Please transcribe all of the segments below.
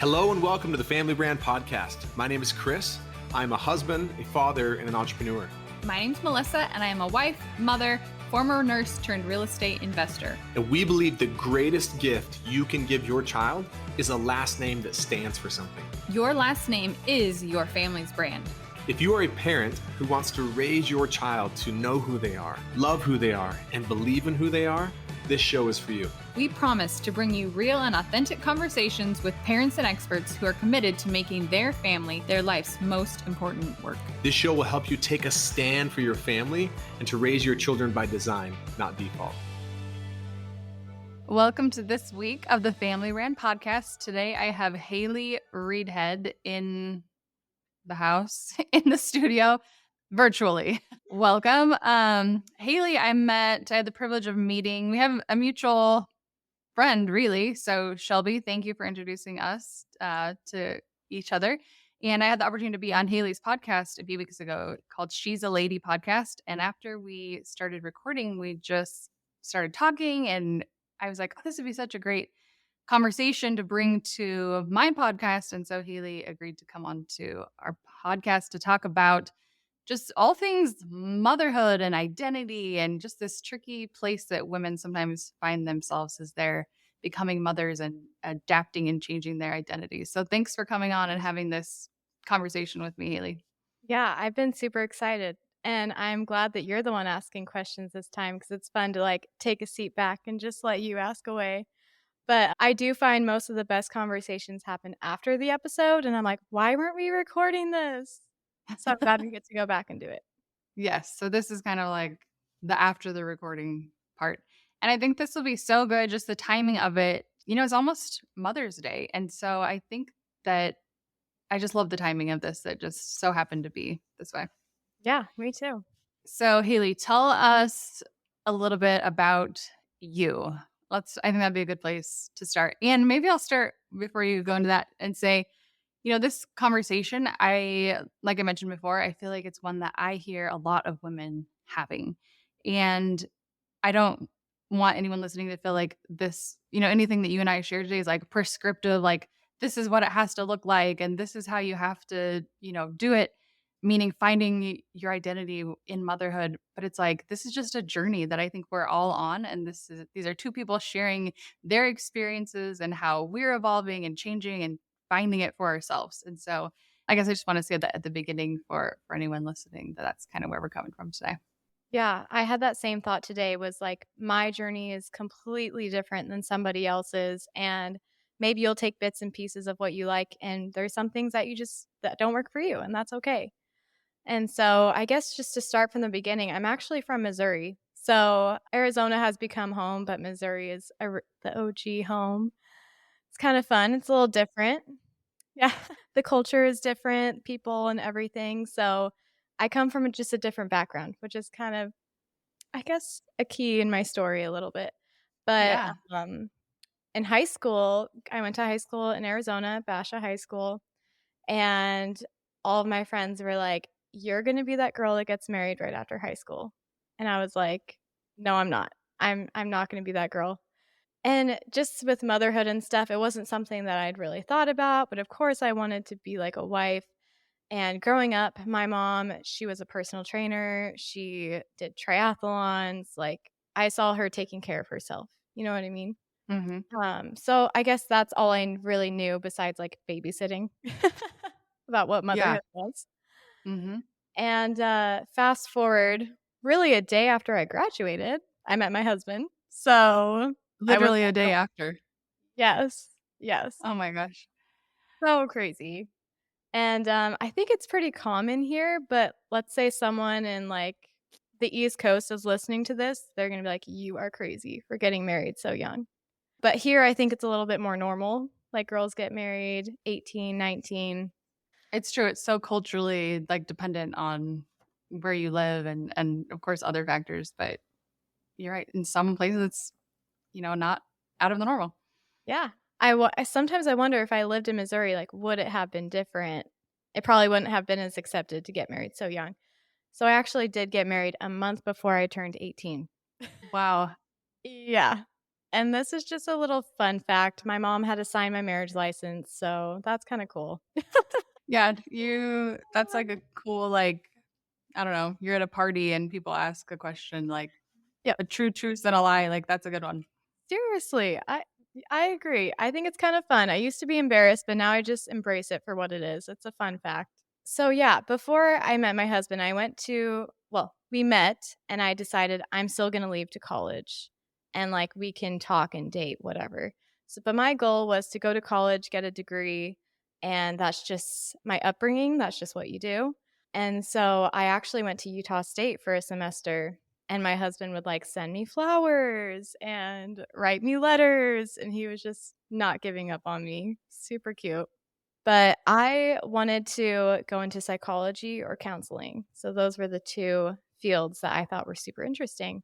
Hello and welcome to the Family Brand Podcast. My name is Chris. I'm a husband, a father, and an entrepreneur. My name's Melissa, and I am a wife, mother, former nurse turned real estate investor. And we believe the greatest gift you can give your child is a last name that stands for something. Your last name is your family's brand. If you are a parent who wants to raise your child to know who they are, love who they are, and believe in who they are, this show is for you. We promise to bring you real and authentic conversations with parents and experts who are committed to making their family their life's most important work. This show will help you take a stand for your family and to raise your children by design, not default. Welcome to this week of the Family Brand Podcast. Today I have Hailey Reidhead in the house, in the studio, virtually. Welcome. Hailey, I had the privilege of meeting. We have a mutual friend, really. So Shelby, thank you for introducing us to each other. And I had the opportunity to be on Hailey's podcast a few weeks ago called She's a Lady podcast. And after we started recording, we just started talking. And I was like, oh, this would be such a great conversation to bring to my podcast. And so Hailey agreed to come on to our podcast to talk about just all things motherhood and identity and just this tricky place that women sometimes find themselves as they're becoming mothers and adapting and changing their identities. So thanks for coming on and having this conversation with me, Hailey. Yeah, I've been super excited. And I'm glad that you're the one asking questions this time because it's fun to take a seat back and just let you ask away. But I do find most of the best conversations happen after the episode. And I'm like, why weren't we recording this? So I'm glad we get to go back and do it. Yes. So this is kind of like the after the recording part. And I think this will be so good, just the timing of it. You know, it's almost Mother's Day. And so I think that I just love the timing of this. That just so happened to be this way. Yeah, me too. So Hailey, tell us a little bit about you. I think that'd be a good place to start. And maybe I'll start before you go into that and say, you know, this conversation, like I mentioned before, I feel like it's one that I hear a lot of women having. And I don't want anyone listening to feel like this, you know, anything that you and I share today is like prescriptive, like this is what it has to look like. And this is how you have to, you know, do it, meaning finding your identity in motherhood. But it's like, this is just a journey that I think we're all on. And these are two people sharing their experiences and how we're evolving and changing and finding it for ourselves. And so I guess I just want to say that at the beginning for anyone listening, that's kind of where we're coming from today. Yeah, I had that same thought today was like, my journey is completely different than somebody else's. And maybe you'll take bits and pieces of what you like. And there's some things that that don't work for you. And that's okay. And so I guess just to start from the beginning, I'm actually from Missouri. So Arizona has become home, but Missouri is the OG home. It's kind of fun. It's a little different. Yeah, the culture is different, people and everything. So I come from just a different background, which is kind of, I guess, a key in my story a little bit. But in high school, I went to high school in Arizona, Basha High School, and all of my friends were like, you're going to be that girl that gets married right after high school. And I was like, no, I'm not. I'm not going to be that girl. And just with motherhood and stuff, it wasn't something that I'd really thought about. But of course, I wanted to be like a wife. And growing up, my mom, she was a personal trainer. She did triathlons. Like, I saw her taking care of herself. You know what I mean? Mm-hmm. So I guess that's all I really knew besides like babysitting about what motherhood was. Mm-hmm. And fast forward, really a day after I graduated, I met my husband. So literally a day after. Yes. Oh my gosh. So crazy. And I think it's pretty common here, but let's say someone in like the East Coast is listening to this, they're going to be like, you are crazy for getting married so young. But here, I think it's a little bit more normal. Like girls get married 18, 19. It's true. It's so culturally like dependent on where you live and of course other factors, but you're right. In some places it's, you know, not out of the normal. Yeah. Sometimes I wonder if I lived in Missouri, like would it have been different? It probably wouldn't have been as accepted to get married so young. So I actually did get married a month before I turned 18. Wow. Yeah. And this is just a little fun fact. My mom had to sign my marriage license, so that's kind of cool. Yeah, that's like a cool, like, I don't know, you're at a party and people ask a question like Yep. a true truth and a lie. Like, that's a good one. Seriously, I agree. I think it's kind of fun. I used to be embarrassed, but now I just embrace it for what it is. It's a fun fact. So yeah, before I met my husband, we met and I decided I'm still going to leave to college and like we can talk and date, whatever. So, but my goal was to go to college, get a degree, and that's just my upbringing. That's just what you do. And so I actually went to Utah State for a semester and my husband would like send me flowers and write me letters. And he was just not giving up on me. Super cute. But I wanted to go into psychology or counseling. So those were the two fields that I thought were super interesting.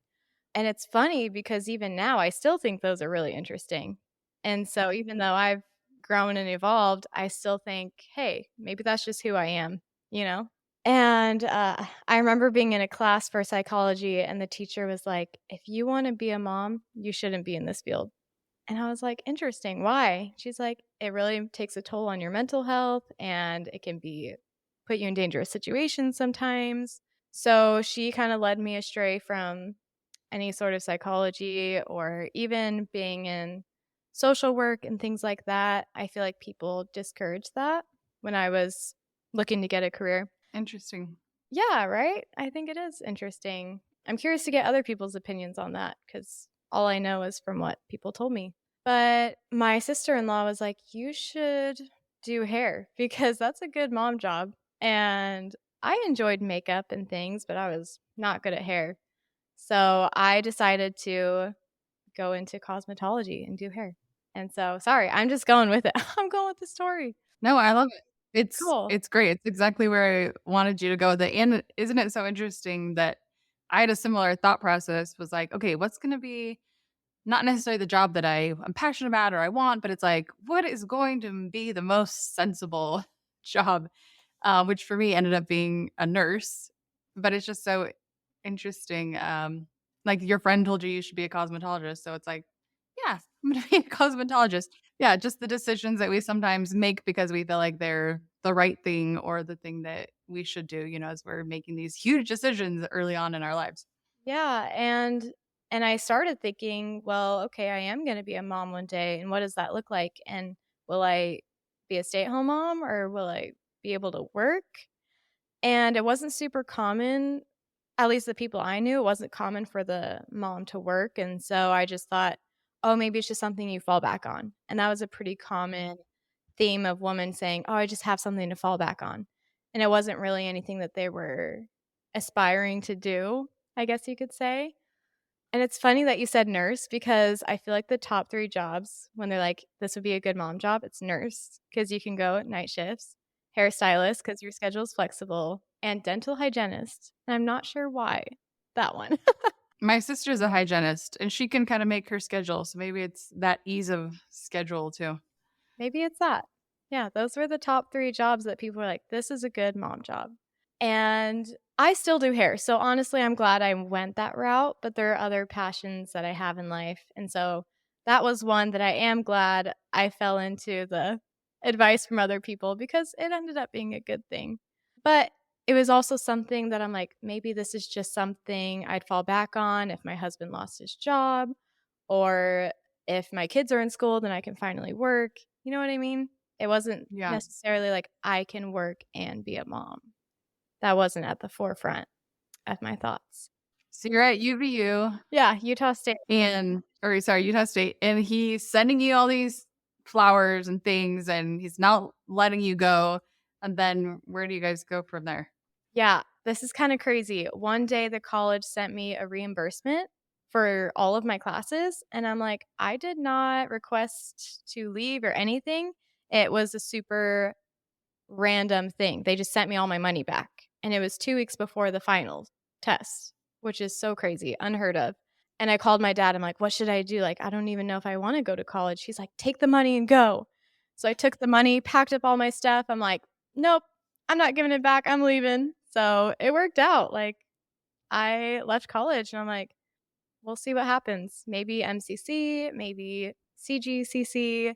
And it's funny because even now I still think those are really interesting. And so even though I've grown and evolved, I still think, hey, maybe that's just who I am, you know? And I remember being in a class for psychology, and the teacher was like, if you want to be a mom, you shouldn't be in this field. And I was like, interesting. Why? She's like, it really takes a toll on your mental health, and it can put you in dangerous situations sometimes. So she kind of led me astray from any sort of psychology or even being in social work and things like that. I feel like people discouraged that when I was looking to get a career. Interesting. Yeah, right? I think it is interesting. I'm curious to get other people's opinions on that because all I know is from what people told me. But my sister-in-law was like, you should do hair because that's a good mom job. And I enjoyed makeup and things, but I was not good at hair. So I decided to go into cosmetology and do hair. And so, sorry, I'm just going with it. I'm going with the story. No, I love it. Cool. It's great. It's exactly where I wanted you to go with it. And isn't it so interesting that I had a similar thought process, was like, okay, what's going to be not necessarily the job that I am passionate about or I want, but it's like, what is going to be the most sensible job? Which for me ended up being a nurse. But it's just so interesting. Like your friend told you should be a cosmetologist. So it's like, yeah, I'm going to be a cosmetologist. Yeah, just the decisions that we sometimes make because we feel like they're the right thing or the thing that we should do, as we're making these huge decisions early on in our lives. Yeah, and I started thinking, well, okay, I am going to be a mom one day, and what does that look like? And will I be a stay-at-home mom or will I be able to work? And it wasn't super common, at least the people I knew, it wasn't common for the mom to work, and so I just thought, oh, maybe it's just something you fall back on. And that was a pretty common theme of women saying, oh, I just have something to fall back on. And it wasn't really anything that they were aspiring to do, I guess you could say. And it's funny that you said nurse because I feel like the top 3 jobs when they're like, this would be a good mom job, it's nurse because you can go at night shifts, hairstylist because your schedule is flexible, and dental hygienist. And I'm not sure why that one. My sister's a hygienist and she can kind of make her schedule. So maybe it's that ease of schedule too. Maybe it's that. Yeah, those were the top 3 jobs that people were like, this is a good mom job. And I still do hair. So honestly, I'm glad I went that route, but there are other passions that I have in life. And so that was one that I am glad I fell into the advice from other people because it ended up being a good thing. But it was also something that I'm like, maybe this is just something I'd fall back on if my husband lost his job or if my kids are in school, then I can finally work. You know what I mean? It wasn't Yeah. necessarily like I can work and be a mom. That wasn't at the forefront of my thoughts. So you're at UVU Yeah, Utah State. Utah State, and he's sending you all these flowers and things, and he's not letting you go. And then where do you guys go from there? Yeah, this is kind of crazy. One day the college sent me a reimbursement for all of my classes, and I'm like, I did not request to leave or anything. It was a super random thing. They just sent me all my money back. And it was 2 weeks before the final test, which is so crazy, unheard of. And I called my dad. I'm like, what should I do? Like, I don't even know if I want to go to college. He's like, take the money and go. So I took the money, packed up all my stuff. I'm like, nope, I'm not giving it back. I'm leaving. So it worked out. Like, I left college and I'm like, we'll see what happens. Maybe MCC, maybe CGCC,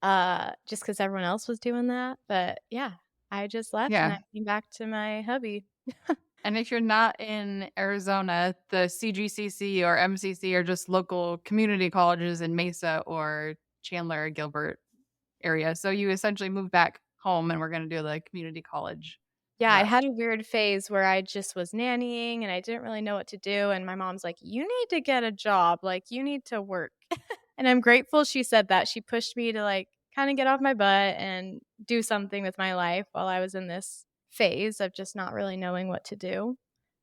just because everyone else was doing that. But yeah, I just left and Yeah. I came back to my hubby. And if you're not in Arizona, the CGCC or MCC are just local community colleges in Mesa or Chandler, Gilbert area. So you essentially move back home and we're going to do the community college Yeah, I route. had a weird phase where I just was nannying and I didn't really know what to do. And my mom's like, you need to get a job. Like, you need to work. And I'm grateful she said that. She pushed me to kind of get off my butt and do something with my life while I was in this phase of just not really knowing what to do.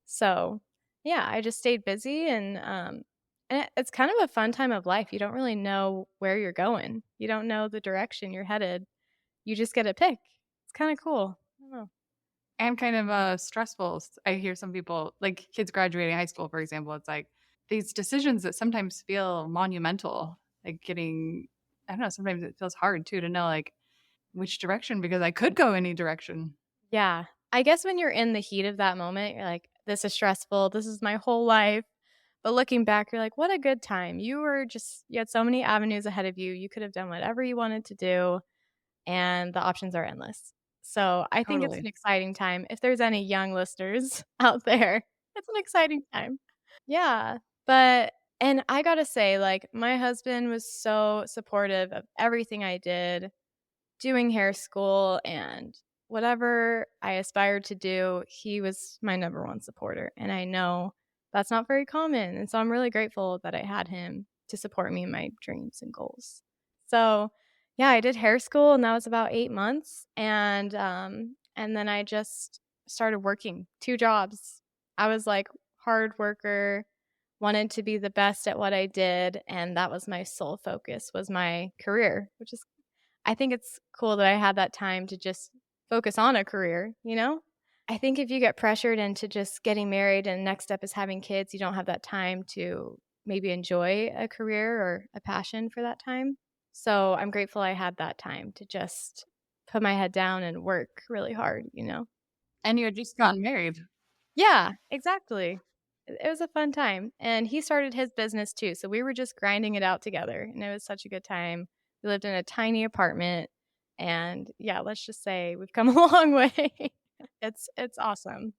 So, yeah, I just stayed busy and it's kind of a fun time of life. You don't really know where you're going. You don't know the direction you're headed. You just get to pick. It's kind of cool. I don't know. And kind of stressful. I hear some people, like kids graduating high school, for example, it's like these decisions that sometimes feel monumental, like getting, I don't know, sometimes it feels hard too to know like which direction because I could go any direction. Yeah. I guess when you're in the heat of that moment, you're like, this is stressful. This is my whole life. But looking back, you're like, what a good time. You had so many avenues ahead of you. You could have done whatever you wanted to do, and the options are endless. So I think it's an Totally. exciting time. If there's any young listeners out there, it's an exciting time. Yeah. And I gotta say, my husband was so supportive of everything I did doing hair school and whatever I aspired to do, he was my number one supporter. And I know that's not very common. And so I'm really grateful that I had him to support me in my dreams and goals. So yeah, I did hair school and that was about 8 months. And then I just started working 2 jobs. I was like hard worker, wanted to be the best at what I did. And that was my sole focus was my career, which is I think it's cool that I had that time to just focus on a career, you know? I think if you get pressured into just getting married and next step is having kids, you don't have that time to maybe enjoy a career or a passion for that time. So I'm grateful I had that time to just put my head down and work really hard, you know? And you had just gotten married. Yeah, exactly. It was a fun time. And he started his business too. So we were just grinding it out together. And it was such a good time. We lived in a tiny apartment. And yeah, let's just say we've come a long way. It's awesome.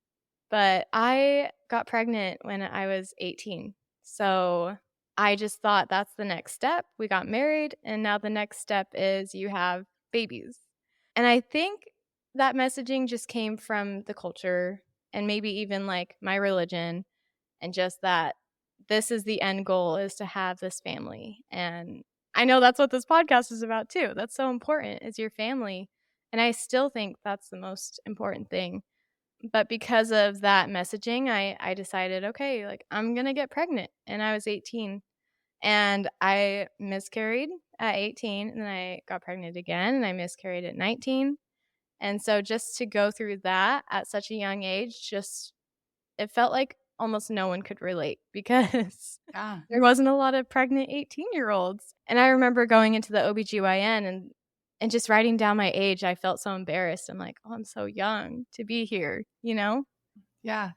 But I got pregnant when I was 18. So I just thought that's the next step. We got married. And now the next step is you have babies. And I think that messaging just came from the culture and maybe even my religion and just that this is the end goal is to have this family. And I know that's what this podcast is about too. That's so important is your family. And I still think that's the most important thing. But because of that messaging, I decided, okay, I'm going to get pregnant. And I was 18 and I miscarried at 18 and then I got pregnant again and I miscarried at 19. And so just to go through that at such a young age, just it felt like almost no one could relate because Yeah. there wasn't a lot of pregnant 18-year-olds. And I remember going into the OBGYN and just writing down my age, I felt so embarrassed. I'm like, oh, I'm so young to be here, you know? Yeah.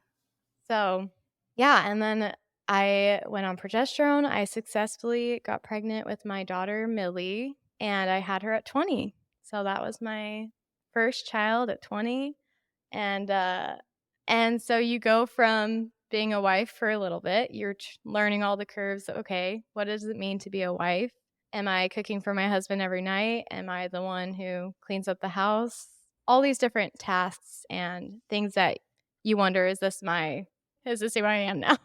So, yeah. And then I went on progesterone. I successfully got pregnant with my daughter, Millie, and I had her at 20. So that was my first child at 20. And so you go from being a wife for a little bit, you're learning all the curves. Okay, what does it mean to be a wife? Am I cooking for my husband every night? Am I the one who cleans up the house? All these different tasks and things that you wonder, is this who I am now?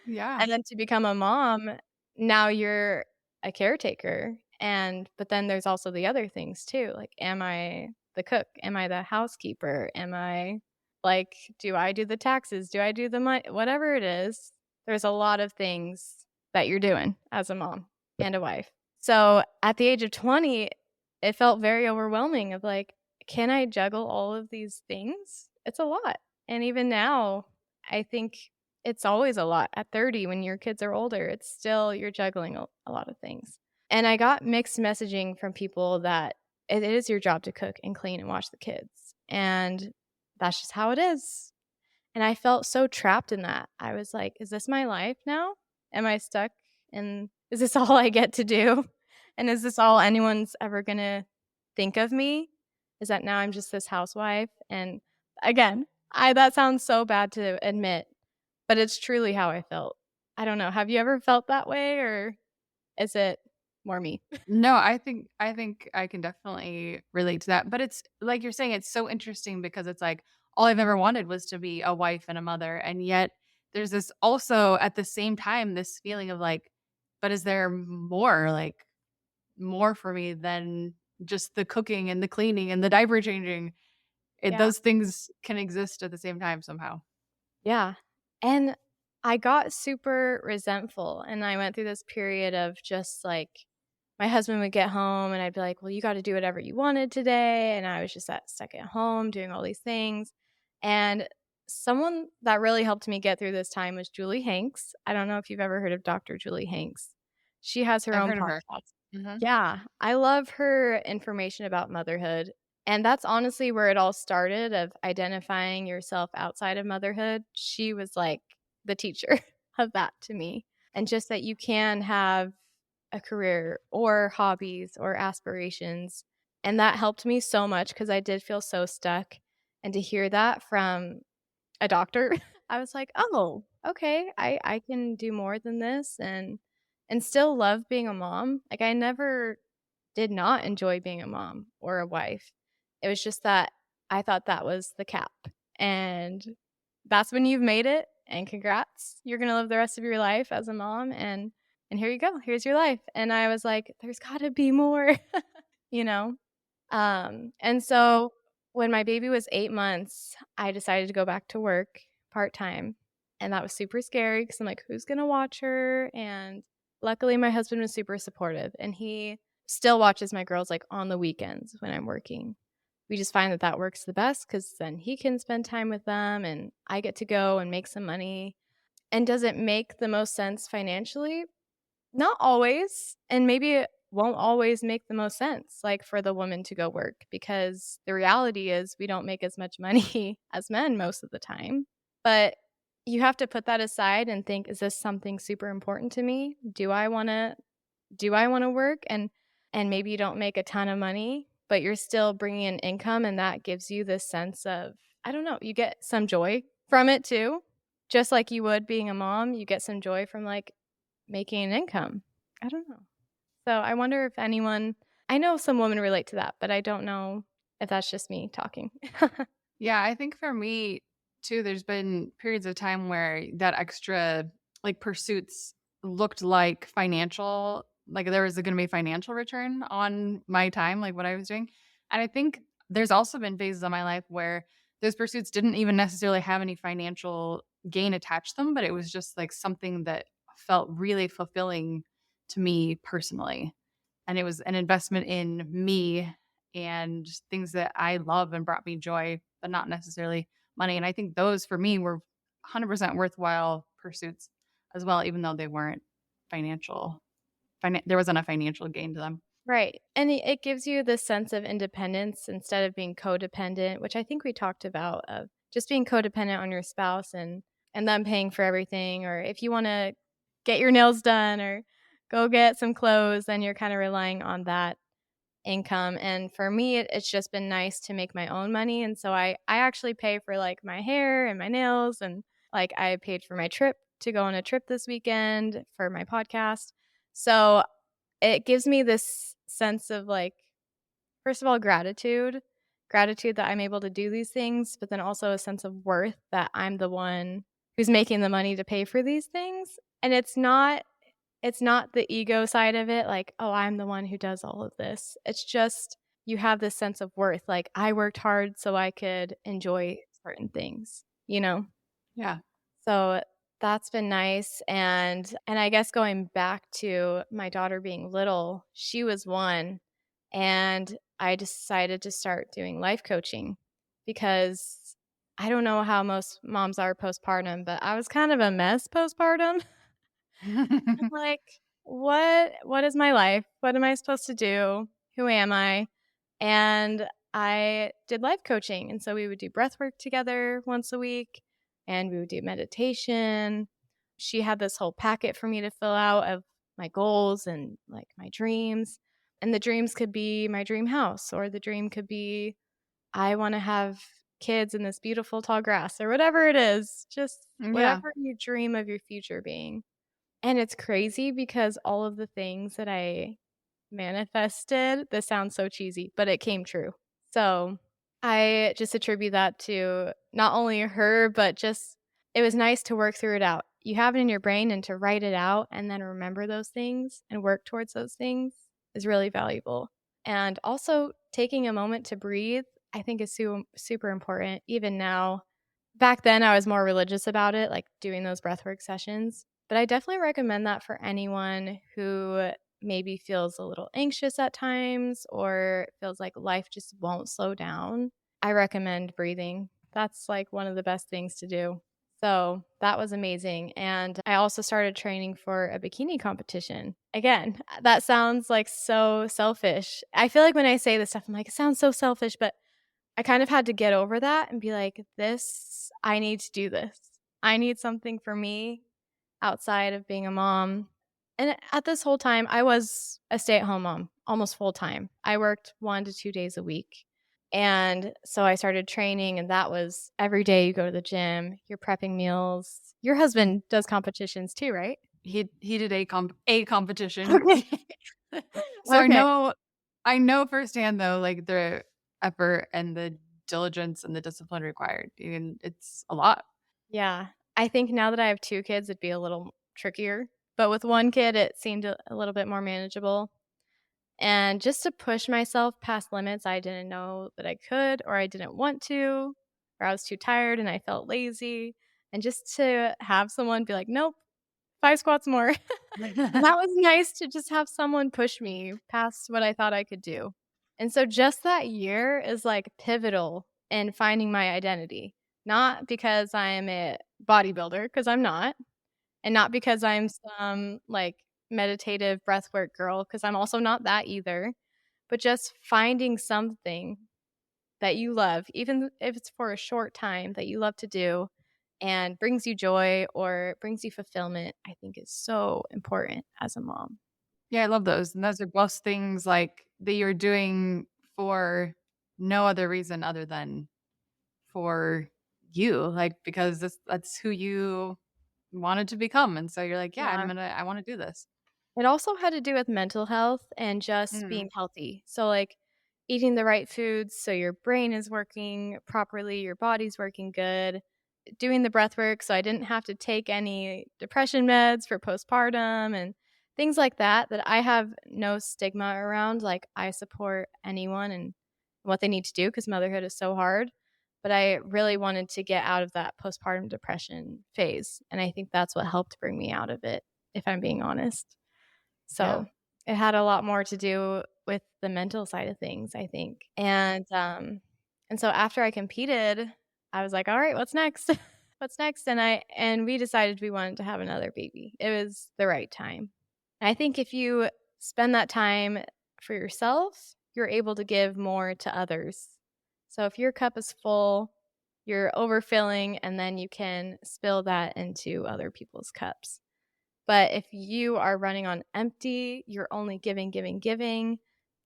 Yeah. And then to become a mom, now you're a caretaker. But then there's also the other things too. Am I the cook? Am I the housekeeper? Am I do I do the taxes? Do I do the money? Whatever it is, there's a lot of things that you're doing as a mom and a wife. So at the age of 20, it felt very overwhelming of can I juggle all of these things? It's a lot. And even now, I think it's always a lot. At 30, when your kids are older, it's still you're juggling a lot of things. And I got mixed messaging from people that it is your job to cook and clean and watch the kids. And that's just how it is. And I felt so trapped in that. I was like, is this my life now? Am I stuck? And is this all I get to do? And is this all anyone's ever going to think of me? Is that now I'm just this housewife? And again, that sounds so bad to admit, but it's truly how I felt. I don't know. Have you ever felt that way, or is it more me? No, I think I can definitely relate to that. But it's like you're saying, it's so interesting because it's like all I've ever wanted was to be a wife and a mother. And yet there's this also at the same time, this feeling of like, but is there more, like more for me than just the cooking and the cleaning and the diaper changing? Yeah. Those things can exist at the same time somehow. Yeah. And I got super resentful, and I went through this period of just like my husband would get home and I'd be like, well, you got to do whatever you wanted today. And I was just stuck at home doing all these things. And someone that really helped me get through this time was Julie Hanks. I don't know if you've ever heard of Dr. Julie Hanks. She has her I've own heard of her. podcast. Hmm. Yeah, I love her information about motherhood. And that's honestly where it all started, of identifying yourself outside of motherhood. She was like the teacher of that to me. And just that you can have a career or hobbies or aspirations. And that helped me so much because I did feel so stuck. And to hear that from a doctor, I was like, oh, okay, I can do more than this, and still love being a mom. Like, I never did not enjoy being a mom or a wife. It was just that I thought that was the cap. And that's when you've made it, and congrats. You're going to live the rest of your life as a mom, and here you go. Here's your life. And I was like, there's got to be more, you know? And so when my baby was 8 months, I decided to go back to work part-time. And that was super scary because I'm like, who's going to watch her? And luckily my husband was super supportive, and he still watches my girls like on the weekends when I'm working. We just find that that works the best because then he can spend time with them and I get to go and make some money. And does it make the most sense financially? Not always, and maybe it won't always make the most sense, like, for the woman to go work, because the reality is we don't make as much money as men most of the time. But you have to put that aside and think, is this something super important to me? Do I wanna work? And maybe you don't make a ton of money, but you're still bringing in income, and that gives you this sense of, I don't know, you get some joy from it too. Just like you would being a mom, you get some joy from, like, making an income. I don't know. So I wonder if anyone, I know some women relate to that, but I don't know if that's just me talking. Yeah, I think for me too, there's been periods of time where that extra like pursuits looked like financial, like there was going to be a financial return on my time, like what I was doing. And I think there's also been phases of my life where those pursuits didn't even necessarily have any financial gain attached to them, but it was just like something that felt really fulfilling to me personally. And it was an investment in me and things that I love and brought me joy, but not necessarily money. And I think those for me were 100% worthwhile pursuits as well, even though they weren't financial. There wasn't a financial gain to them. Right. And it gives you this sense of independence instead of being codependent, which I think we talked about, of just being codependent on your spouse and them paying for everything. Or if you want to get your nails done or go get some clothes, then you're kind of relying on that income. And for me, it's just been nice to make my own money. And so I actually pay for like my hair and my nails, and like I paid for my trip to go on a trip this weekend for my podcast. So it gives me this sense of, like, first of all, gratitude that I'm able to do these things, but then also a sense of worth that I'm the one who's making the money to pay for these things. And it's not the ego side of it, like, oh, I'm the one who does all of this. It's just you have this sense of worth, like, I worked hard so I could enjoy certain things, you know? Yeah. So that's been nice. And I guess going back to my daughter being little, she was 1, and I decided to start doing life coaching because I don't know how most moms are postpartum, but I was kind of a mess postpartum. I'm like, what is my life? What am I supposed to do? Who am I? And I did life coaching. And so we would do breath work together once a week, and we would do meditation. she had this whole packet for me to fill out of my goals and like my dreams. And the dreams could be my dream house, or the dream could be I want to have kids in this beautiful tall grass, or whatever it is. Just Yeah. whatever you dream of your future being. And it's crazy because all of the things that I manifested, this sounds so cheesy, but it came true. So I just attribute that to not only her, but just it was nice to work through it out. You have it in your brain, and to write it out and then remember those things and work towards those things is really valuable. And also taking a moment to breathe, I think is super important. Even now, back then I was more religious about it, like doing those breathwork sessions. But I definitely recommend that for anyone who maybe feels a little anxious at times or feels like life just won't slow down. I recommend breathing. That's like one of the best things to do. So that was amazing. And I also started training for a bikini competition. Again, that sounds like so selfish. I feel like when I say this stuff, I'm like, it sounds so selfish, but I kind of had to get over that and be like, I need to do this. I need something for me outside of being a mom. And at this whole time, I was a stay-at-home mom, almost full time. I worked 1 to 2 days a week. And so I started training, and that was every day you go to the gym, you're prepping meals. Your husband does competitions too, right? He did a competition. Okay. So Okay. I know firsthand though, like the effort and the diligence and the discipline required. And it's a lot. Yeah. I think now that I have 2 kids, it'd be a little trickier. But with 1 kid, it seemed a little bit more manageable. And just to push myself past limits I didn't know that I could, or I didn't want to, or I was too tired and I felt lazy. And just to have someone be like, nope, 5 squats more. And that was nice to just have someone push me past what I thought I could do. And so just that year is like pivotal in finding my identity. Not because I am a bodybuilder, because I'm not, and not because I'm some like meditative breathwork girl, because I'm also not that either, but just finding something that you love, even if it's for a short time, that you love to do and brings you joy or brings you fulfillment, I think is so important as a mom. Yeah, I love those. And those are both things like that you're doing for no other reason other than for you, like because that's who you wanted to become. And so you're like, yeah, Yeah. I want to do this. It also had to do with mental health and just Mm. being healthy. So, like, eating the right foods so your brain is working properly, your body's working good, doing the breath work so I didn't have to take any depression meds for postpartum and things like that, that I have no stigma around. Like, I support anyone and what they need to do because motherhood is so hard. But I really wanted to get out of that postpartum depression phase. And I think that's what helped bring me out of it, if I'm being honest. Yeah. So it had a lot more to do with the mental side of things, I think. And so after I competed, I was like, all right, what's next? What's next? And we decided we wanted to have another baby. It was the right time. And I think if you spend that time for yourself, you're able to give more to others. So if your cup is full, you're overfilling, and then you can spill that into other people's cups. But if you are running on empty, you're only giving, giving, giving,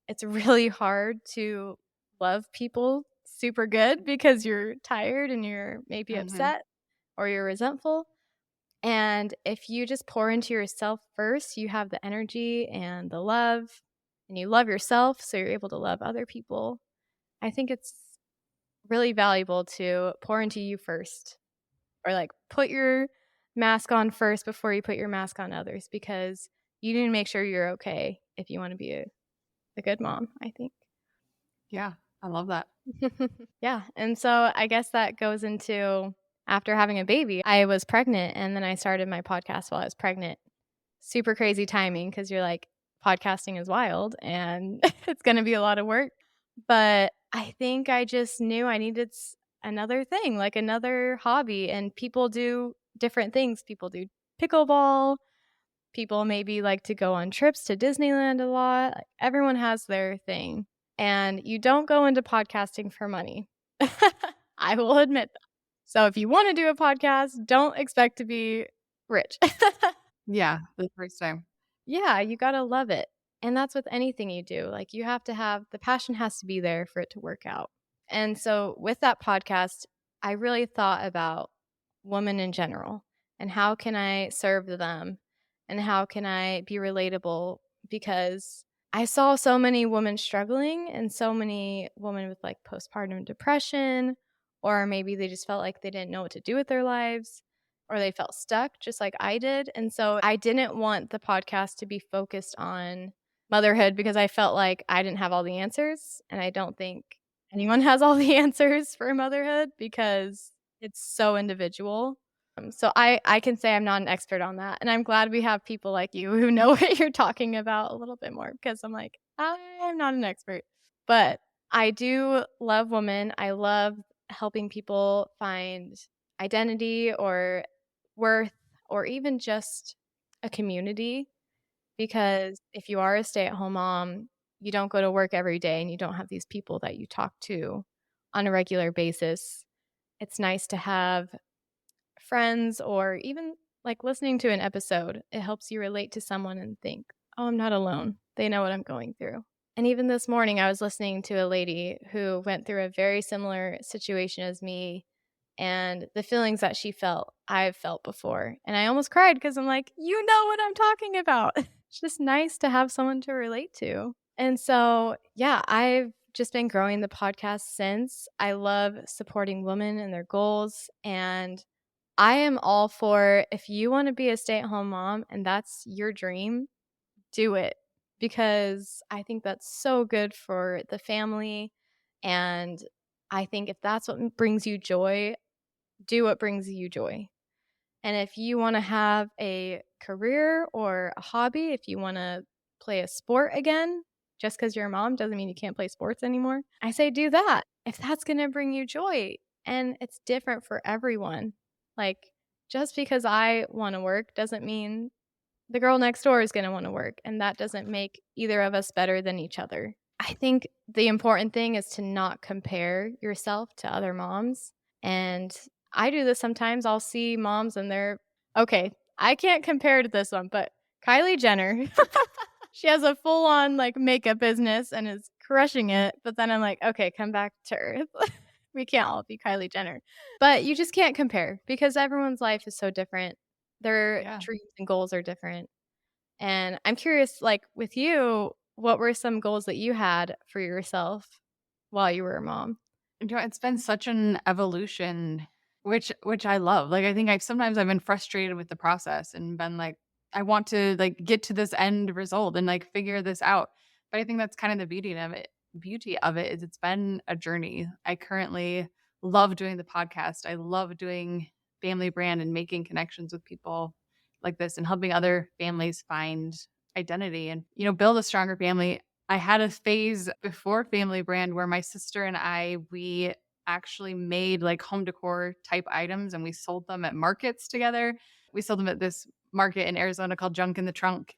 it's really hard to love people super good because you're tired and you're maybe Mm-hmm. upset or you're resentful. And if you just pour into yourself first, you have the energy and the love, and you love yourself, so you're able to love other people. I think it's really valuable to pour into you first, or like put your mask on first before you put your mask on others, because you need to make sure you're okay if you want to be a good mom, I think. Yeah, I love that. Yeah. And so I guess that goes into after having a baby, I was pregnant, and then I started my podcast while I was pregnant. Super crazy timing because you're like, podcasting is wild and it's going to be a lot of work. But I think I just knew I needed another thing, like another hobby. And people do different things. People do pickleball. People maybe like to go on trips to Disneyland a lot. Like, everyone has their thing. And you don't go into podcasting for money. I will admit that. So if you want to do a podcast, don't expect to be rich. Yeah, the first time. Yeah, you gotta love it. And that's with anything you do. Like, you have to have the passion has to be there for it to work out. And so with that podcast, I really thought about women in general and how can I serve them and how can I be relatable, because I saw so many women struggling and so many women with like postpartum depression, or maybe they just felt like they didn't know what to do with their lives, or they felt stuck just like I did. And so I didn't want the podcast to be focused on motherhood because I felt like I didn't have all the answers. And I don't think anyone has all the answers for motherhood because it's so individual. So I can say I'm not an expert on that. And I'm glad we have people like you who know what you're talking about a little bit more, because I'm like, I'm not an expert. But I do love women. I love helping people find identity or worth, or even just a community. Because if you are a stay-at-home mom, you don't go to work every day and you don't have these people that you talk to on a regular basis. It's nice to have friends, or even like listening to an episode. It helps you relate to someone and think, oh, I'm not alone. They know what I'm going through. And even this morning, I was listening to a lady who went through a very similar situation as me. And the feelings that she felt, I've felt before. And I almost cried because I'm like, you know what I'm talking about. It's just nice to have someone to relate to. And so, yeah, I've just been growing the podcast since. I love supporting women and their goals. And I am all for, if you want to be a stay-at-home mom and that's your dream, do it, because I think that's so good for the family. And I think if that's what brings you joy, do what brings you joy. And if you want to have a career or a hobby, if you want to play a sport again, just because you're a mom doesn't mean you can't play sports anymore. I say do that if that's going to bring you joy. And it's different for everyone. Like, just because I want to work doesn't mean the girl next door is going to want to work. And that doesn't make either of us better than each other. I think the important thing is to not compare yourself to other moms. And I do this sometimes. I'll see moms and they're okay. I can't compare to this one, but Kylie Jenner, she has a full on like makeup business and is crushing it. But then I'm like, okay, come back to earth. We can't all be Kylie Jenner. But you just can't compare because everyone's life is so different. Their Yeah. dreams and goals are different. And I'm curious, like with you, what were some goals that you had for yourself while you were a mom? You know, it's been such an evolution, which I love. Like, I think I've been frustrated with the process and been like, I want to like get to this end result and like figure this out. But I think that's kind of the beauty of it. Beauty of it is it's been a journey. I currently love doing the podcast. I love doing family brand and making connections with people like this and helping other families find identity and, you know, build a stronger family. I had a phase before Family Brand where my sister and we actually made like home decor type items and we sold them at markets together. We sold them at this market in Arizona called Junk in the Trunk.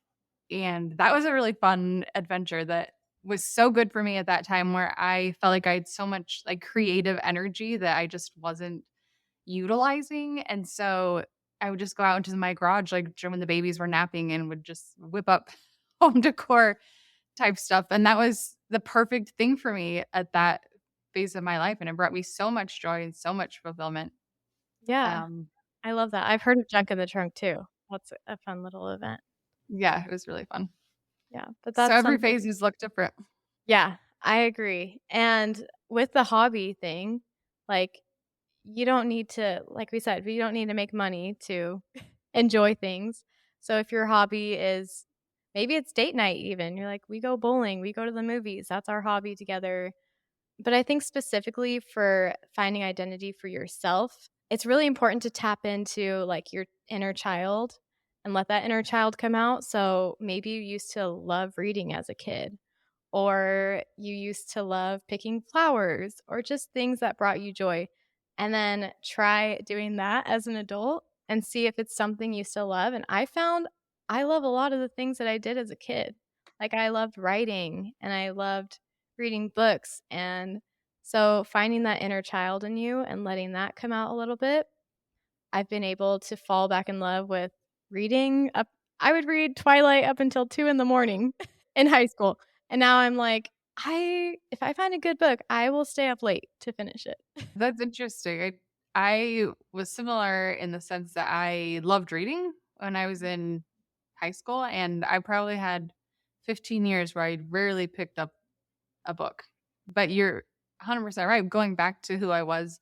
And that was a really fun adventure that was so good for me at that time, where I felt like I had so much like creative energy that I just wasn't utilizing. And so I would just go out into my garage like when the babies were napping and would just whip up home decor type stuff. And that was the perfect thing for me at that phase of my life. And it brought me so much joy and so much fulfillment. Yeah, Um, I love that. I've heard of Junk in the Trunk too. That's a fun little event. yeah, it was really fun. Yeah, but So that's every something. phase has looked different. Yeah, I agree. And with the hobby thing, like, you don't need to, like we said, you don't need to make money to enjoy things. So if your hobby is, maybe it's date night even, you're like, we go bowling, we go to the movies, that's our hobby together. But I think specifically for finding identity for yourself, it's really important to tap into like your inner child and let that inner child come out. So maybe you used to love reading as a kid, or you used to love picking flowers, or just things that brought you joy. And then try doing that as an adult and see if it's something you still love. And I found I love a lot of the things that I did as a kid. Like, I loved writing and I loved reading books. And so finding that inner child in you and letting that come out a little bit, I've been able to fall back in love with reading up. I would read Twilight up until 2 in the morning in high school. And now I'm like, if I find a good book, I will stay up late to finish it. That's interesting. I was similar in the sense that I loved reading when I was in high school, and I probably had 15 years where I rarely picked up a book. But you're 100% right. Going back to who I was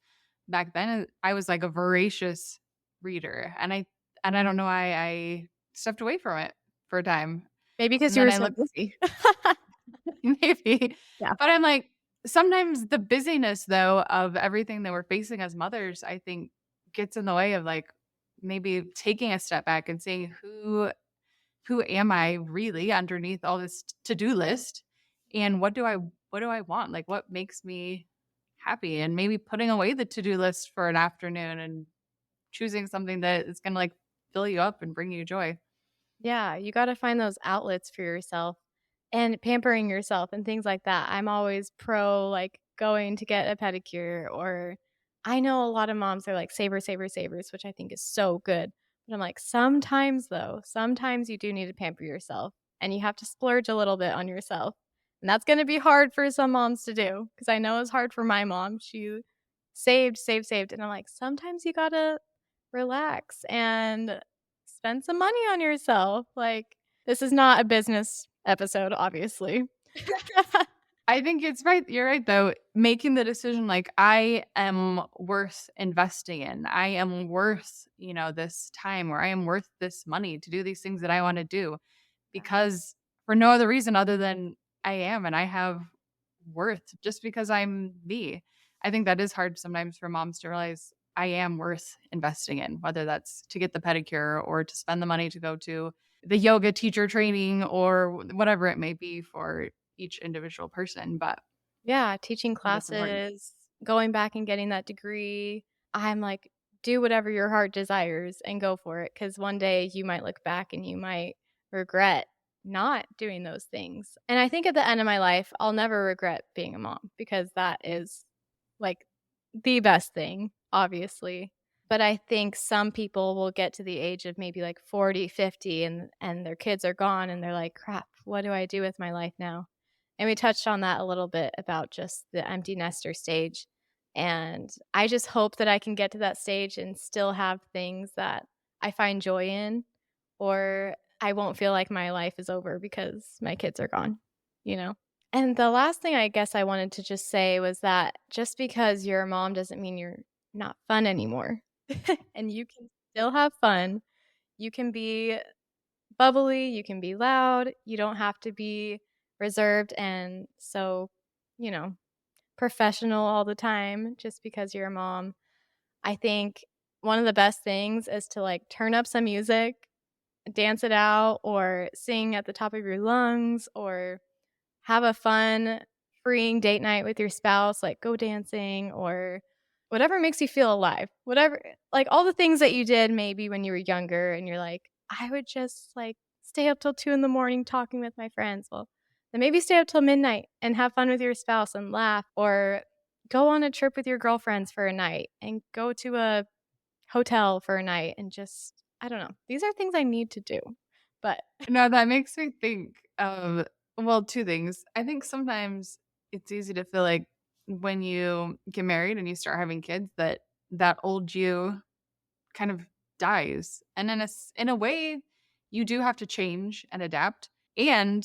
back then, I was like a voracious reader, and I don't know why I stepped away from it for a time. Maybe because And you then were I so looked, busy. maybe. Yeah. But I'm like, sometimes the busyness though of everything that we're facing as mothers, I think gets in the way of like maybe taking a step back and saying who am I really underneath all this to-do list, and what do I want? Like what makes me happy, and maybe putting away the to-do list for an afternoon and choosing something that is going to like fill you up and bring you joy. Yeah, you got to find those outlets for yourself and pampering yourself and things like that. I'm always pro like going to get a pedicure, or I know a lot of moms are like savers, which I think is so good. But I'm like, sometimes though, sometimes you do need to pamper yourself and you have to splurge a little bit on yourself. And that's going to be hard for some moms to do because I know it's hard for my mom. She saved. And I'm like, sometimes you got to relax and spend some money on yourself. Like, this is not a business episode, obviously. I think it's right. You're right, though. Making the decision like I am worth investing in. I am worth, this time, or I am worth this money to do these things that I want to do because for no other reason other than I am and I have worth just because I'm me. I think that is hard sometimes for moms to realize I am worth investing in, whether that's to get the pedicure or to spend the money to go to the yoga teacher training or whatever it may be for each individual person. But Yeah, teaching I think that's important. classes, going back and getting that degree. I'm like, do whatever your heart desires and go for it. Because one day you might look back and you might regret not doing those things. And I think at the end of my life, I'll never regret being a mom because that is like the best thing, obviously. But I think some people will get to the age of maybe like 40, 50 and their kids are gone and they're like, crap, what do I do with my life now? And we touched on that a little bit about just the empty nester stage. And I just hope that I can get to that stage and still have things that I find joy in, or I won't feel like my life is over because my kids are gone, you know? And the last thing I guess I wanted to just say was that just because you're a mom doesn't mean you're not fun anymore. And you can still have fun. You can be bubbly, you can be loud. You don't have to be reserved and so, you know, professional all the time just because you're a mom. I think one of the best things is to like turn up some music, dance it out, or sing at the top of your lungs, or have a fun, freeing date night with your spouse, like go dancing or whatever makes you feel alive. Whatever, like all the things that you did maybe when you were younger and you're like, I would just like stay up till 2 in the morning talking with my friends. Well, then maybe stay up till midnight and have fun with your spouse and laugh, or go on a trip with your girlfriends for a night and go to a hotel for a night and just, I don't know. These are things I need to do. But No, that makes me think of, well, two things. I think sometimes it's easy to feel like when you get married and you start having kids that old you kind of dies. And in a way, you do have to change and adapt. And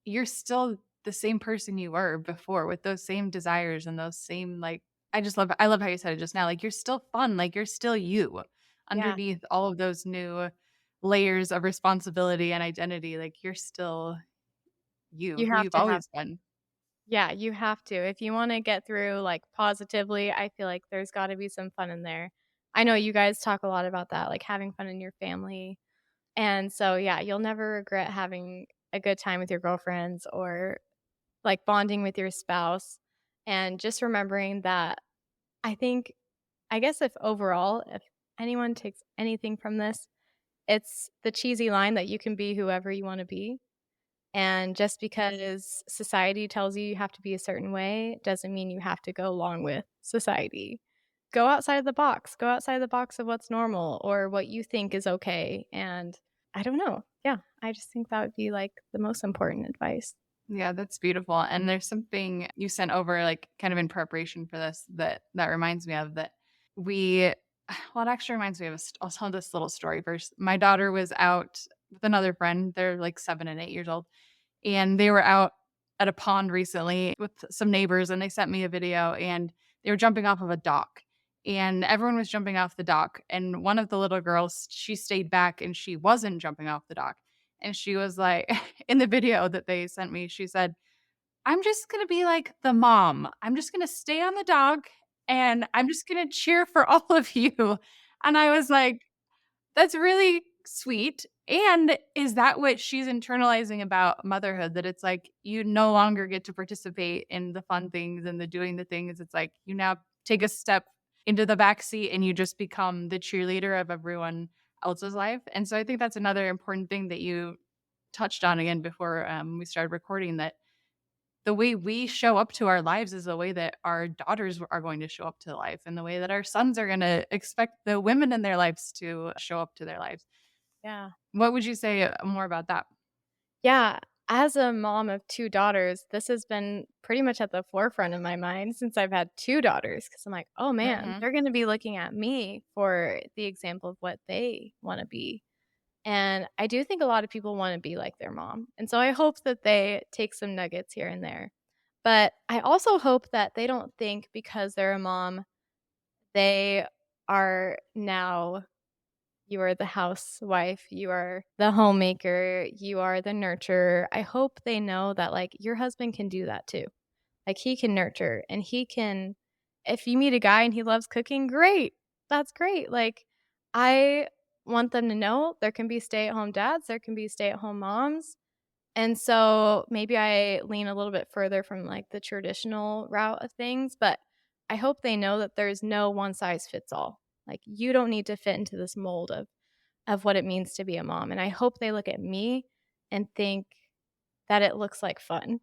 you're still the same person you were before with those same desires and those same like I love how you said it just now. Like you're still fun, like you're still you yeah, underneath all of those new layers of responsibility and identity. Like you're still you, you who have you've to have always been. Yeah, you have to. If you wanna get through, like, positively, I feel like there's gotta be some fun in there. I know you guys talk a lot about that, like, having fun in your family, and so, yeah, you'll never regret having a good time with your girlfriends or, like, bonding with your spouse, and just remembering that I think I guess if anyone takes anything from this, it's the cheesy line that you can be whoever you wanna be. And just because society tells you you have to be a certain way doesn't mean you have to go along with society. go outside of the box. Go outside the box of what's normal or what you think is okay. And I don't know. Yeah, I just think that would be like the most important advice. Yeah, that's beautiful. And there's something you sent over, like kind of in preparation for this, that reminds me of that we. Well, it actually reminds me of. I'll tell this little story first. My daughter was out with another friend. They're like 7 and 8 years old, and they were out at a pond recently with some neighbors, and they sent me a video, and they were jumping off of a dock, and everyone was jumping off the dock, and one of the little girls, she stayed back, and she wasn't jumping off the dock. And she was like, in the video that they sent me, she said, I'm just going to be like the mom. I'm just going to stay on the dock and I'm just going to cheer for all of you. And I was like, that's really sweet. And is that what she's internalizing about motherhood? That it's like you no longer get to participate in the fun things and the doing the things. It's like you now take a step into the back seat and you just become the cheerleader of everyone else's life. And so I think that's another important thing that you touched on again before we started recording, that the way we show up to our lives is the way that our daughters are going to show up to life, and the way that our sons are going to expect the women in their lives to show up to their lives. Yeah. What would you say more about that? Yeah. As a mom of 2 daughters, this has been pretty much at the forefront of my mind since I've had 2 daughters, because I'm like, oh man, they're going to be looking at me for the example of what they want to be. And I do think a lot of people want to be like their mom. And so I hope that they take some nuggets here and there. But I also hope that they don't think because they're a mom, they are now, you are the housewife, you are the homemaker, you are the nurturer. I hope they know that like your husband can do that too. Like he can nurture and he can, if you meet a guy and he loves cooking, great. That's great. Like I want them to know there can be stay-at-home dads, there can be stay-at-home moms. And so maybe I lean a little bit further from like the traditional route of things, but I hope they know that there's no one size fits all. Like you don't need to fit into this mold of what it means to be a mom. And I hope they look at me and think that it looks like fun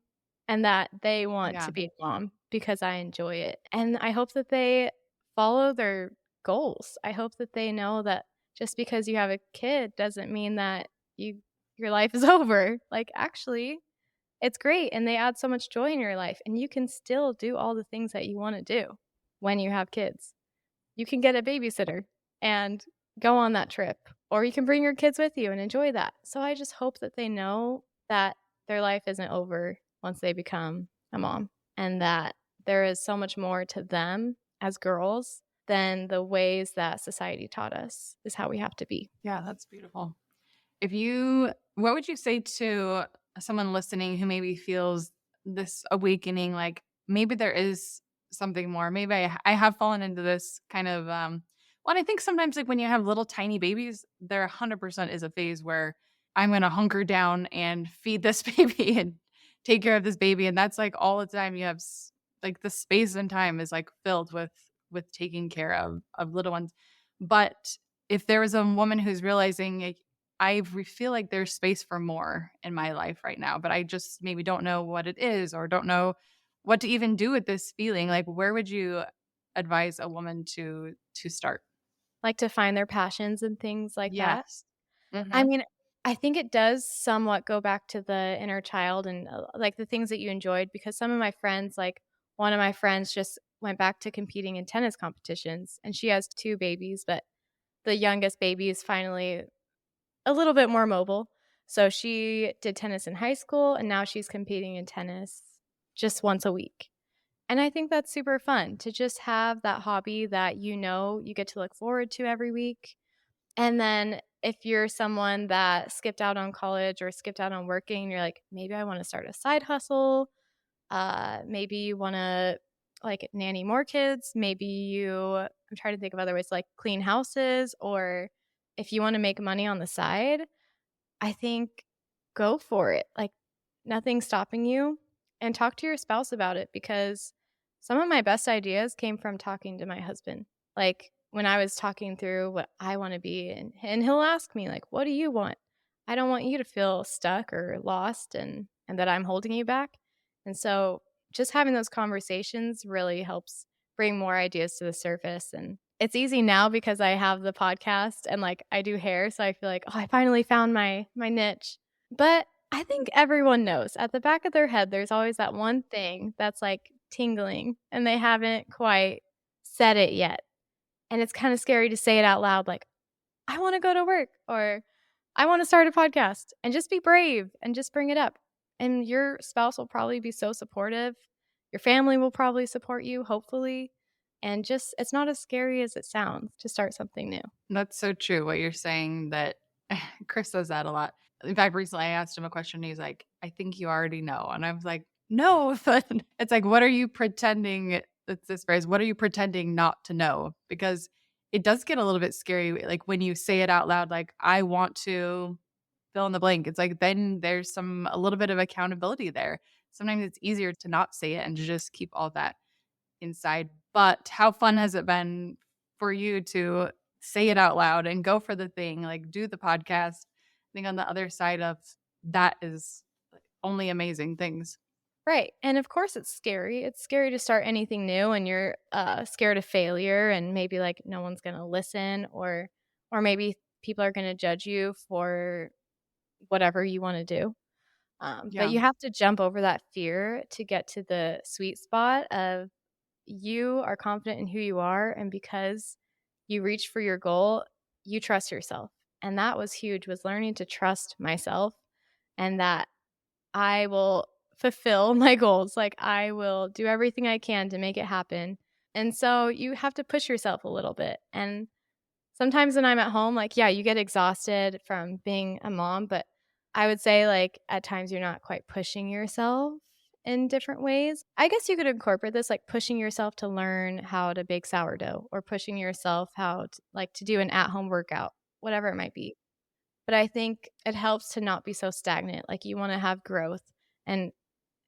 and that they want Yeah. to be a mom because I enjoy it. And I hope that they follow their goals. I hope that they know that just because you have a kid doesn't mean that your life is over. Like actually, it's great and they add so much joy in your life and you can still do all the things that you want to do when you have kids. You can get a babysitter and go on that trip, or you can bring your kids with you and enjoy that. So I just hope that they know that their life isn't over once they become a mom and that there is so much more to them as girls than the ways that society taught us is how we have to be. Yeah, that's beautiful. What would you say to someone listening who maybe feels this awakening, like maybe there is something more? Maybe I have fallen into this kind of, well, I think sometimes like when you have little tiny babies, there 100% is a phase where I'm going to hunker down and feed this baby and take care of this baby. And that's like all the time you have like the space and time is like filled with taking care of little ones. But if there was a woman who's realizing like, feel like there's space for more in my life right now, but I just maybe don't know what it is or don't know what to even do with this feeling. Like, where would you advise a woman to start? Like to find their passions and things like that. Yes. I Mhm. mean, I think it does somewhat go back to the inner child and like the things that you enjoyed because some of my friends, like one of my friends just went back to competing in tennis competitions and she has 2 babies, but the youngest baby is finally a little bit more mobile. So she did tennis in high school and now she's competing in tennis just once a week. And I think that's super fun to just have that hobby that you get to look forward to every week. And then if you're someone that skipped out on college or skipped out on working, you're like, maybe I want to start a side hustle. Maybe you want to like nanny more kids. I'm trying to think of other ways like clean houses, or if you want to make money on the side, I think go for it. Like nothing's stopping you, and talk to your spouse about it because some of my best ideas came from talking to my husband. Like when I was talking through what I want to be and he'll ask me like, "What do you want?" I don't want you to feel stuck or lost and that I'm holding you back. And so just having those conversations really helps bring more ideas to the surface. And it's easy now because I have the podcast and like I do hair. So I feel like, oh, I finally found my niche. But I think everyone knows at the back of their head, there's always that one thing that's like tingling and they haven't quite said it yet. And it's kind of scary to say it out loud, like, I want to go to work or I want to start a podcast, and just be brave and just bring it up. And your spouse will probably be so supportive. Your family will probably support you, hopefully. And just, it's not as scary as it sounds to start something new. That's so true. What you're saying, that Chris says that a lot. In fact, recently I asked him a question. And he's like, I think you already know. And I was like, no, but it's like, what are you pretending? It's this phrase. What are you pretending not to know? Because it does get a little bit scary. Like when you say it out loud, like, I want to fill in the blank. It's like, then there's a little bit of accountability there. Sometimes it's easier to not say it and to just keep all that inside. But how fun has it been for you to say it out loud and go for the thing, like do the podcast? I think on the other side of that is only amazing things. Right. And of course it's scary. It's scary to start anything new and you're scared of failure and maybe like no one's going to listen or maybe people are going to judge you for whatever you want to do. Yeah. But you have to jump over that fear to get to the sweet spot of you are confident in who you are. And because you reach for your goal, you trust yourself. And that was huge, was learning to trust myself and that I will fulfill my goals. Like I will do everything I can to make it happen. And so you have to push yourself a little bit. And sometimes when I'm at home, like, yeah, you get exhausted from being a mom, but I would say like at times you're not quite pushing yourself in different ways. I guess you could incorporate this, like pushing yourself to learn how to bake sourdough or pushing yourself how to, like, to do an at-home workout, whatever it might be. But I think it helps to not be so stagnant. Like you want to have growth, and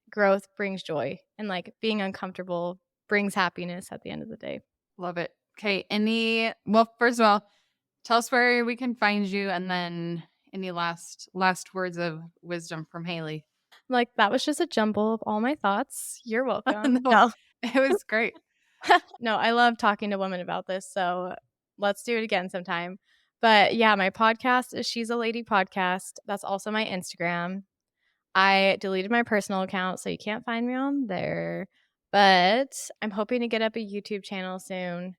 growth brings joy, and like being uncomfortable brings happiness at the end of the day. Love it. Okay. Well, first of all, tell us where we can find you, and then any last words of wisdom from Hailey. Like, that was just a jumble of all my thoughts. You're welcome. No. It was great. No, I love talking to women about this. So let's do it again sometime. But yeah, my podcast is She's a Lady Podcast. That's also my Instagram. I deleted my personal account, so you can't find me on there. But I'm hoping to get up a YouTube channel soon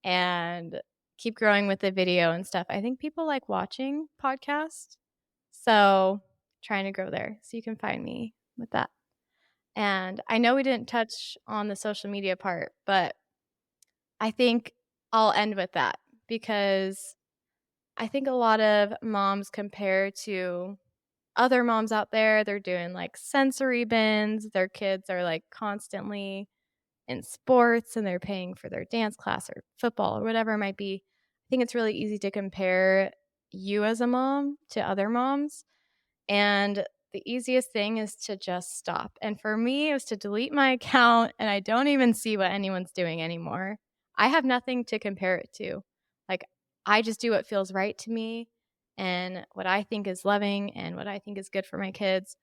and keep growing with the video and stuff. I think people like watching podcasts. So trying to grow there. So you can find me with that. And I know we didn't touch on the social media part, but I think I'll end with that because I think a lot of moms compare to other moms out there. They're doing like sensory bins. Their kids are like constantly in sports and they're paying for their dance class or football or whatever it might be. I think it's really easy to compare you as a mom to other moms. And the easiest thing is to just stop. And for me, it was to delete my account and I don't even see what anyone's doing anymore. I have nothing to compare it to. Like, I just do what feels right to me and what I think is loving and what I think is good for my kids.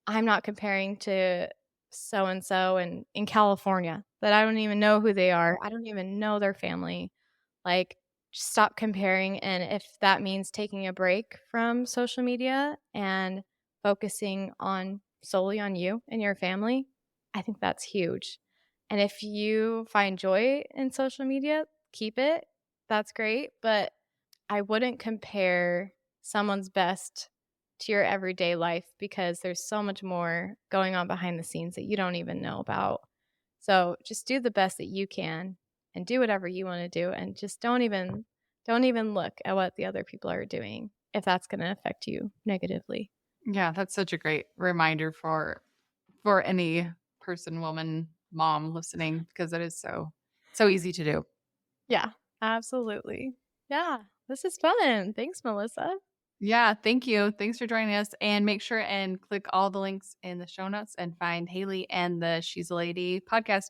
I'm not comparing to so-and-so in California that I don't even know who they are. I don't even know their family. Like, just stop comparing. And if that means taking a break from social media and focusing solely on you and your family, I think that's huge. And if you find joy in social media, keep it. That's great. But I wouldn't compare someone's best to your everyday life because there's so much more going on behind the scenes that you don't even know about. So just do the best that you can and do whatever you want to do, and just don't even look at what the other people are doing if that's going to affect you negatively. Yeah, that's such a great reminder for any person, woman, mom listening, because it is so easy to do. Yeah, absolutely. Yeah, this is fun. Thanks, Melissa. Yeah, thank you. Thanks for joining us. And make sure and click all the links in the show notes and find Hailey and the She's a Lady podcast.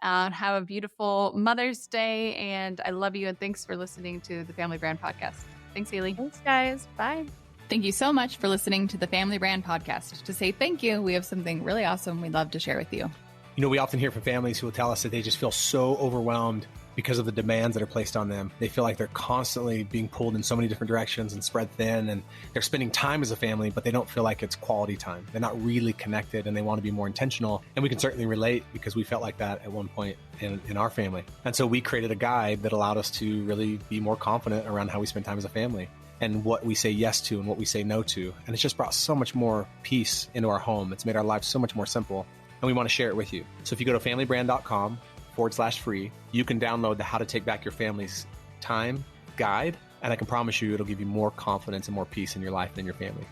Have a beautiful Mother's Day. And I love you. And thanks for listening to the Family Brand Podcast. Thanks, Hailey. Thanks, guys. Bye. Thank you so much for listening to the Family Brand Podcast. To say thank you, we have something really awesome we'd love to share with you. You know, we often hear from families who will tell us that they just feel so overwhelmed because of the demands that are placed on them. They feel like they're constantly being pulled in so many different directions and spread thin, and they're spending time as a family, but they don't feel like it's quality time. They're not really connected, and they want to be more intentional. And we can certainly relate because we felt like that at one point in our family. And so we created a guide that allowed us to really be more confident around how we spend time as a family and what we say yes to and what we say no to. And it's just brought so much more peace into our home. It's made our lives so much more simple, and we want to share it with you. So if you go to familybrand.com/free, you can download the How to Take Back Your Family's Time guide, and I can promise you it'll give you more confidence and more peace in your life and in your family.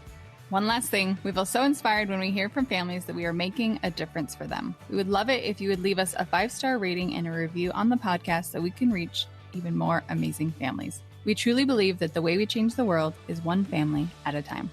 One last thing, we feel so inspired when we hear from families that we are making a difference for them. We would love it if you would leave us a 5-star rating and a review on the podcast so we can reach even more amazing families. We truly believe that the way we change the world is one family at a time.